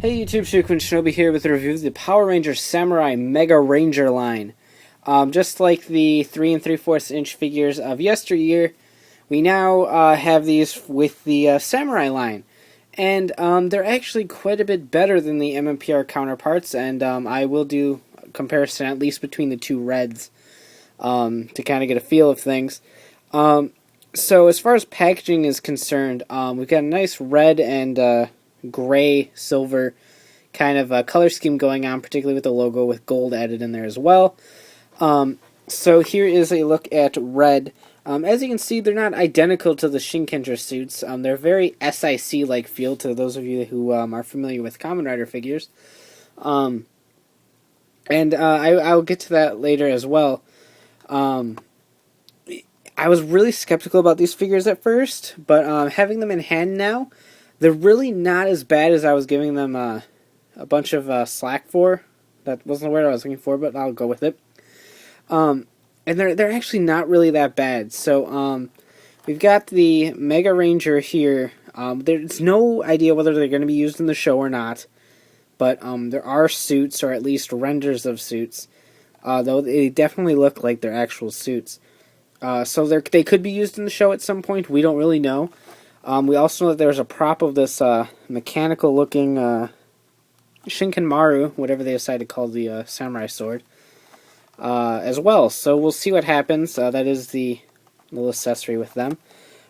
Hey YouTube, Shukun Shinobi here with a review of the Power Ranger Samurai Mega Ranger line. Just like the 3 3/4 inch figures of yesteryear, we now have these with the Samurai line. And they're actually quite a bit better than the MMPR counterparts, and I will do a comparison at least between the two reds to kind of get a feel of things. So as far as packaging is concerned, we've got a nice red and gray, silver kind of color scheme going on, particularly with the logo with gold added in there as well. So here is a look at red. As you can see, they're not identical to the Shinkenger suits. They're very SIC-like feel to those of you who are familiar with Kamen Rider figures. I'll get to that later as well. I was really skeptical about these figures at first, but having them in hand now, they're really not as bad as I was giving them a bunch of slack for. That wasn't the word I was looking for, but I'll go with it. And they're actually not really that bad. So we've got the Mega Ranger here. There's no idea whether they're going to be used in the show or not, but there are suits, or at least renders of suits, though they definitely look like they're actual suits. So they could be used in the show at some point. We don't really know. We also know that there's a prop of this mechanical-looking Shinkenmaru, whatever they decide to call the samurai sword, as well. So we'll see what happens. That is the little accessory with them.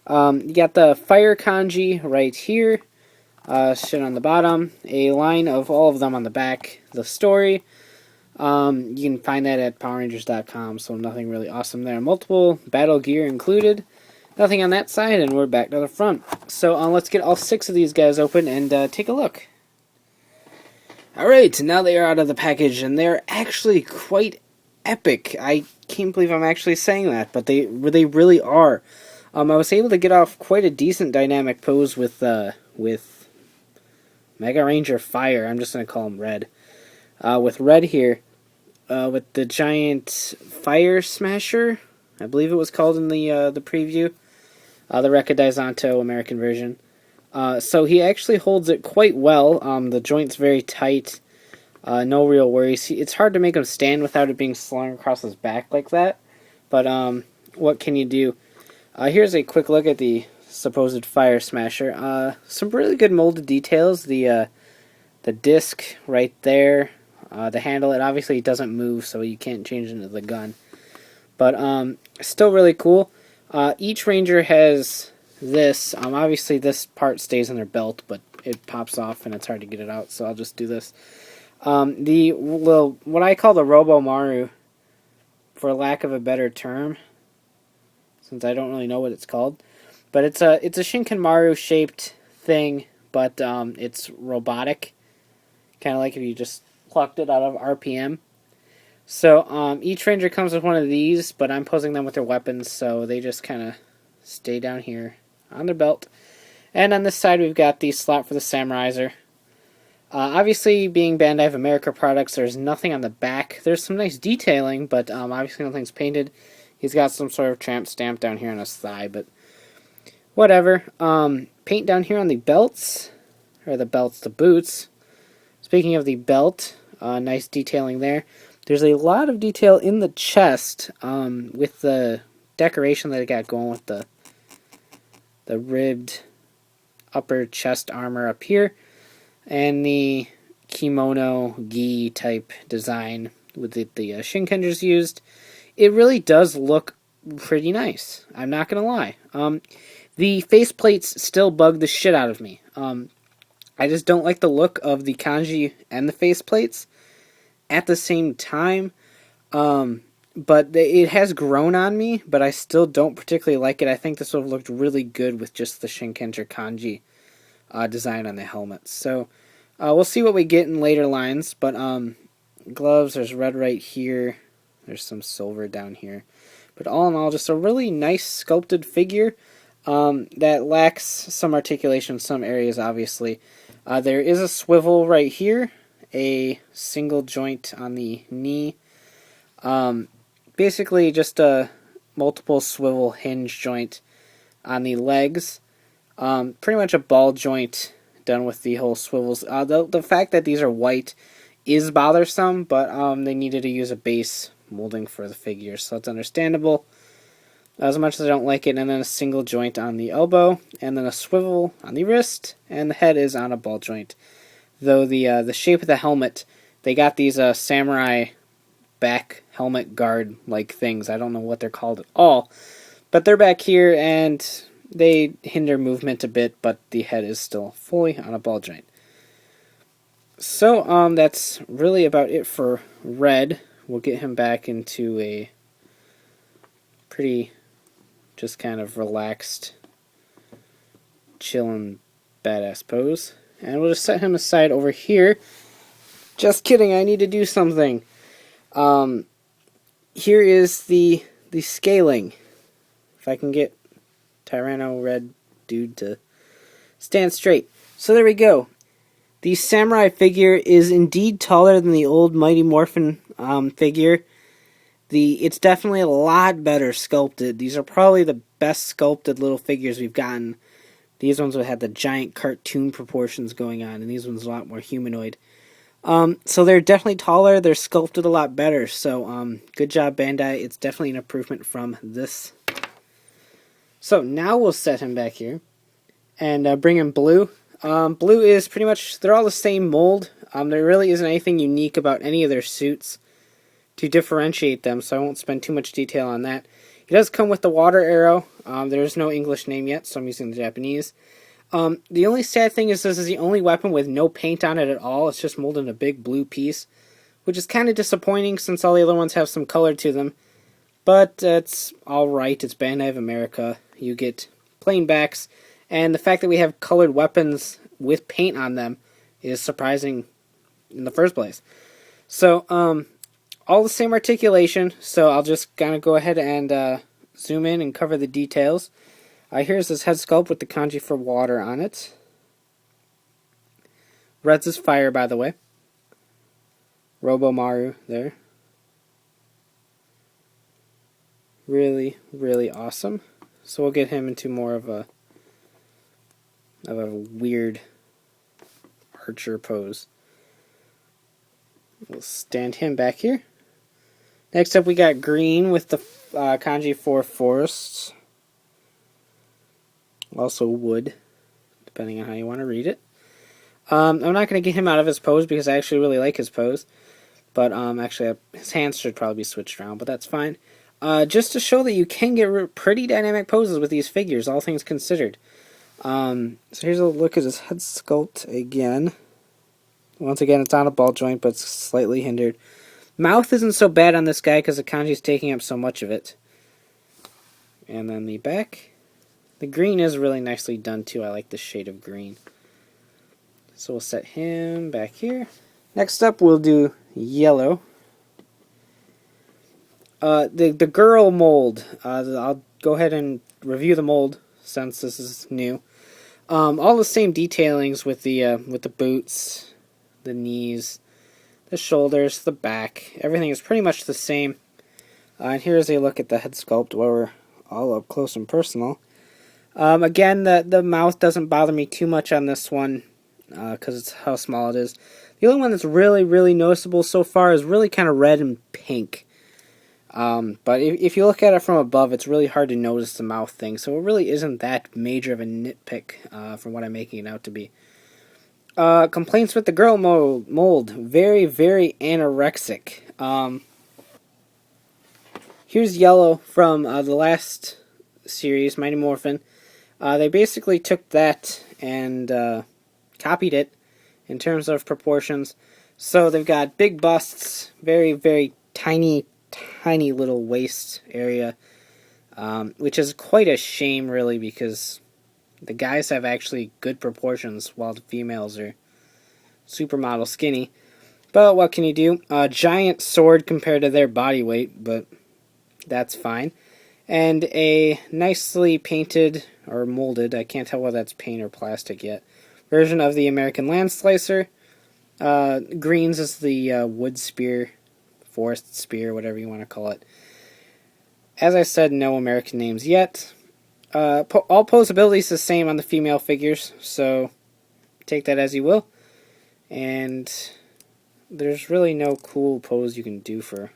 You got the fire kanji right here, shit on the bottom, a line of all of them on the back, the story. You can find that at PowerRangers.com, so nothing really awesome there. Multiple battle gear included. Nothing on that side, and we're back to the front. So let's get all 6 of these guys open and take a look. Alright, now they are out of the package, and they're actually quite epic. I can't believe I'm actually saying that, but they really are. I was able to get off quite a decent dynamic pose with Mega Ranger Fire. I'm just going to call him Red. With Red here, with the giant Fire Smasher, I believe it was called in the preview. The Rekka Daizanto American version. So he actually holds it quite well. The joint's very tight. No real worries. It's hard to make him stand without it being slung across his back like that. But what can you do? Here's a quick look at the supposed Fire Smasher. Some really good molded details. The disc right there. The handle, it obviously doesn't move, so you can't change it into the gun. But still really cool. Each Ranger has this. Obviously, this part stays in their belt, but it pops off and it's hard to get it out, so I'll just do this. What I call the Robo Maru, for lack of a better term, since I don't really know what it's called, but it's a Shinkenmaru shaped thing, but it's robotic, kind of like if you just plucked it out of RPM. So each Ranger comes with one of these, but I'm posing them with their weapons, so they just kind of stay down here on their belt. And on this side, we've got the slot for the Samuraizer. Obviously, being Bandai of America products, there's nothing on the back. There's some nice detailing, but obviously nothing's painted. He's got some sort of tramp stamp down here on his thigh, but whatever. Paint down here on the belts, or the boots. Speaking of the belt, nice detailing there. There's a lot of detail in the chest with the decoration that it got going with the ribbed upper chest armor up here, and the kimono gi type design with the Shinkengers used. It really does look pretty nice. I'm not going to lie. The faceplates still bug the shit out of me. I just don't like the look of the kanji and the faceplates at the same time. But it has grown on me, but I still don't particularly like it. I think this would have looked really good with just the Shinkenger kanji design on the helmets. So we'll see what we get in later lines. But gloves, there's red right here. There's some silver down here. But all in all, just a really nice sculpted figure that lacks some articulation in some areas, obviously. There is a swivel right here, a single joint on the knee. Basically just a multiple swivel hinge joint on the legs. Pretty much a ball joint done with the whole swivels. The fact that these are white is bothersome, but they needed to use a base molding for the figures, so it's understandable. As much as I don't like it, and then a single joint on the elbow, and then a swivel on the wrist, and the head is on a ball joint. Though the shape of the helmet, they got these samurai back helmet guard like things. I don't know what they're called at all, but they're back here and they hinder movement a bit, but the head is still fully on a ball joint. So that's really about it for Red. We'll get him back into a pretty just kind of relaxed, chillin', badass pose. And we'll just set him aside over here. Just kidding, I need to do something. Here is the scaling. If I can get Tyranno Red Dude to stand straight. So there we go. The samurai figure is indeed taller than the old Mighty Morphin figure. It's definitely a lot better sculpted. These are probably the best sculpted little figures we've gotten. These ones would have the giant cartoon proportions going on, and these ones are a lot more humanoid. So they're definitely taller. They're sculpted a lot better. So good job, Bandai. It's definitely an improvement from this. So now we'll set him back here and bring in Blue. Blue is pretty much, they're all the same mold. There really isn't anything unique about any of their suits to differentiate them, so I won't spend too much detail on that. He does come with the water arrow. There is no English name yet, so I'm using the Japanese. The only sad thing is this is the only weapon with no paint on it at all. It's just molded in a big blue piece, which is kind of disappointing since all the other ones have some color to them. But it's alright. It's Bandai of America. You get plain backs, and the fact that we have colored weapons with paint on them is surprising in the first place. So, all the same articulation, so I'll just kind of go ahead and zoom in and cover the details. Here's this head sculpt with the kanji for water on it. Red's is fire, by the way. Robomaru there. Really, really awesome. So we'll get him into more of a weird archer pose. We'll stand him back here. Next up we got Green with the kanji for forests. Also wood, depending on how you want to read it. I'm not going to get him out of his pose because I actually really like his pose. But actually his hands should probably be switched around, but that's fine. Just to show that you can get pretty dynamic poses with these figures, all things considered. So here's a look at his head sculpt again. Once again, it's on a ball joint, but it's slightly hindered. Mouth isn't so bad on this guy because the kanji is taking up so much of it. And then the back. The green is really nicely done too. I like the shade of green. So we'll set him back here. Next up, we'll do yellow. The girl mold. I'll go ahead and review the mold since this is new. All the same detailings with the boots, the knees, the shoulders, the back. Everything is pretty much the same. And here's a look at the head sculpt where we're all up close and personal. Again, the mouth doesn't bother me too much on this one because it's how small it is. The only one that's really, really noticeable so far is really kind of red and pink. But if you look at it from above, it's really hard to notice the mouth thing. So it really isn't that major of a nitpick from what I'm making it out to be. Complaints with the girl mold. Very, very anorexic. Here's yellow from the last series, Mighty Morphin. They basically took that and copied it in terms of proportions. So they've got big busts, very, very tiny little waist area, which is quite a shame, really, because the guys have actually good proportions while the females are supermodel skinny. But what can you do? A giant sword compared to their body weight, but that's fine. And a nicely painted, or molded, I can't tell whether that's paint or plastic yet, version of the American Land Slicer. Greens is the wood spear, forest spear, whatever you want to call it. As I said, no American names yet. All posability is the same on the female figures, so take that as you will. And there's really no cool pose you can do for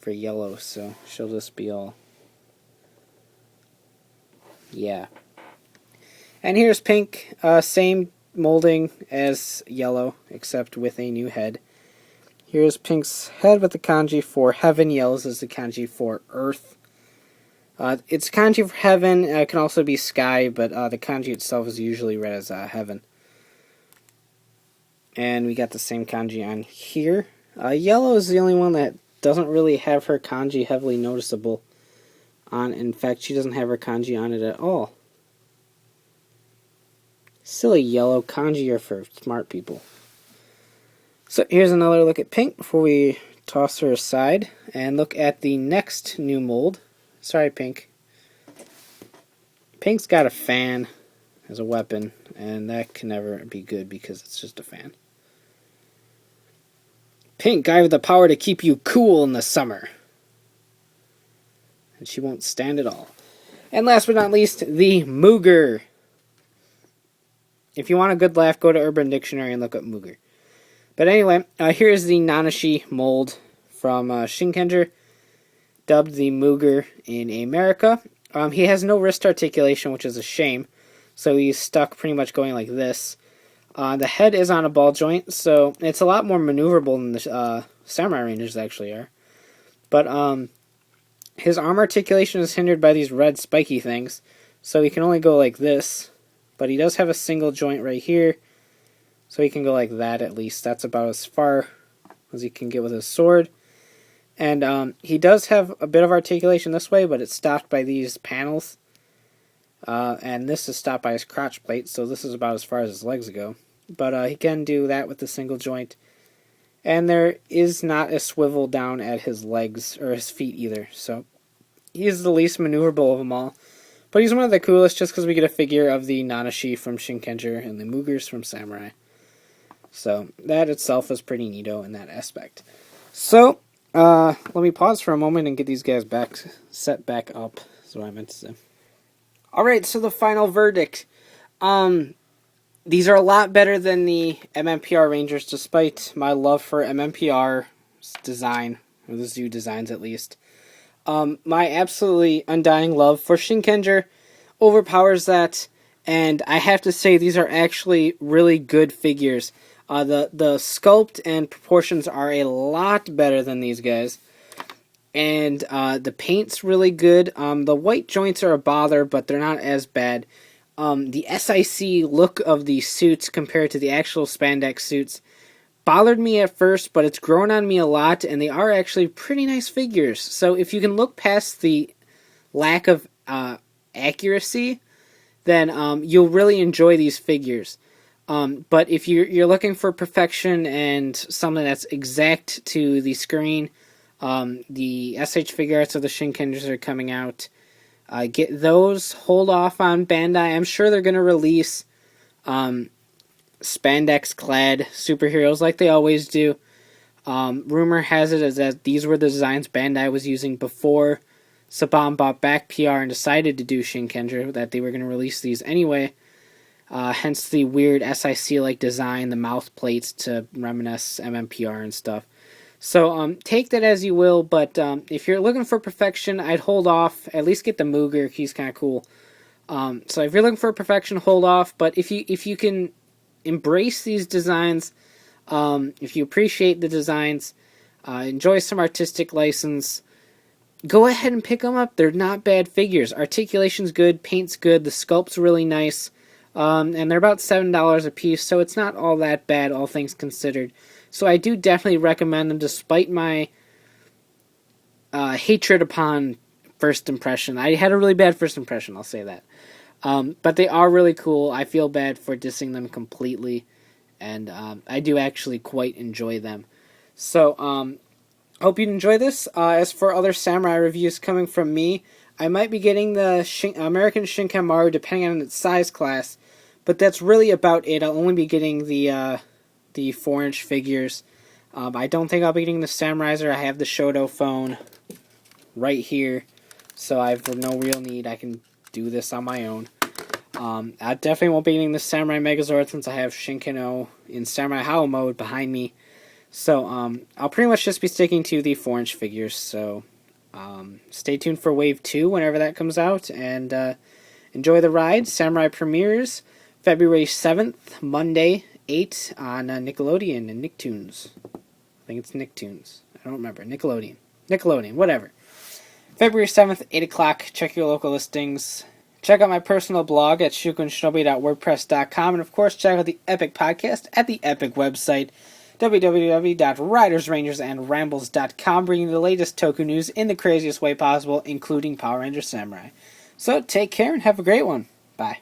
yellow, so she'll just be all, yeah. And here's pink, same molding as yellow, except with a new head. Here's pink's head with the kanji for heaven. Yellow's is the kanji for earth. It's kanji for heaven. It can also be sky, but the kanji itself is usually read as heaven. And we got the same kanji on here. Yellow is the only one that doesn't really have her kanji heavily noticeable on. In fact, she doesn't have her kanji on it at all. Silly yellow. Kanji are for smart people. So here's another look at pink before we toss her aside and look at the next new mold. Sorry, pink. Pink's got a fan as a weapon, and that can never be good because it's just a fan. Pink, I have the power to keep you cool in the summer. And she won't stand it all. And last but not least, the Mooger. If you want a good laugh, go to Urban Dictionary and look up Mooger. But anyway, here's the Nanashi mold from Shinkenger, dubbed the Mooger in America. He has no wrist articulation, which is a shame, so he's stuck pretty much going like this. The head is on a ball joint, so it's a lot more maneuverable than the Samurai Rangers actually are. But his arm articulation is hindered by these red spiky things, so he can only go like this. But he does have a single joint right here, so he can go like that at least. That's about as far as he can get with his sword. And he does have a bit of articulation this way, but it's stopped by these panels. And this is stopped by his crotch plate, so this is about as far as his legs go. But he can do that with the single joint. And there is not a swivel down at his legs, or his feet either. So he's the least maneuverable of them all. But he's one of the coolest just because we get a figure of the Nanashi from Shinkenger and the Moogers from Samurai. So that itself is pretty neato in that aspect. So let me pause for a moment and get these guys set back up. That's what I meant to say. Alright, so the final verdict. These are a lot better than the MMPR Rangers, despite my love for MMPR's design, or the Zoo designs at least. My absolutely undying love for Shinkenger overpowers that, and I have to say these are actually really good figures. The sculpt and proportions are a lot better than these guys, and the paint's really good. The white joints are a bother, but they're not as bad. The SIC look of the suits compared to the actual spandex suits bothered me at first, but it's grown on me a lot, and they are actually pretty nice figures. So if you can look past the lack of accuracy, then you'll really enjoy these figures. But if you're looking for perfection and something that's exact to the screen, the S.H.Figuarts or the Shinkengers are coming out. Get those. Hold off on Bandai. I'm sure they're going to release spandex clad superheroes like they always do. Rumor has it is that these were the designs Bandai was using before Saban bought back PR and decided to do Shinkenger, that they were going to release these anyway. Hence the weird SIC-like design, the mouth plates to reminisce MMPR and stuff. So take that as you will, but if you're looking for perfection, I'd hold off. At least get the Mooger. He's kind of cool. So if you're looking for perfection, hold off. But if you can embrace these designs, if you appreciate the designs, enjoy some artistic license, go ahead and pick them up. They're not bad figures. Articulation's good, paint's good, the sculpt's really nice, and they're about $7 a piece, so it's not all that bad, all things considered. So I do definitely recommend them, despite my hatred upon first impression. I had a really bad first impression, I'll say that. But they are really cool. I feel bad for dissing them completely, and I do actually quite enjoy them. So, hope you enjoy this. As for other samurai reviews coming from me, I might be getting the American Shinkengers depending on its size class, but that's really about it. I'll only be getting the 4-inch figures. I don't think I'll be getting the Samuraizer. I have the Shoto phone right here, so I have no real need. I can do this on my own. I definitely won't be getting the Samurai Megazord since I have Shinkeno in Samurai Hollow mode behind me. So I'll pretty much just be sticking to the 4-inch figures. So stay tuned for Wave 2 whenever that comes out, and enjoy the ride. Samurai premieres February 7th, Monday, 8 on Nickelodeon and Nicktoons. I think it's Nicktoons. I don't remember. Nickelodeon, whatever. February 7th, 8 o'clock. Check your local listings. Check out my personal blog at shukunshinobi.wordpress.com. And, of course, check out the Epic Podcast at the Epic website, www.ridersrangersandrambles.com, bringing the latest Toku news in the craziest way possible, including Power Rangers Samurai. So, take care and have a great one. Bye.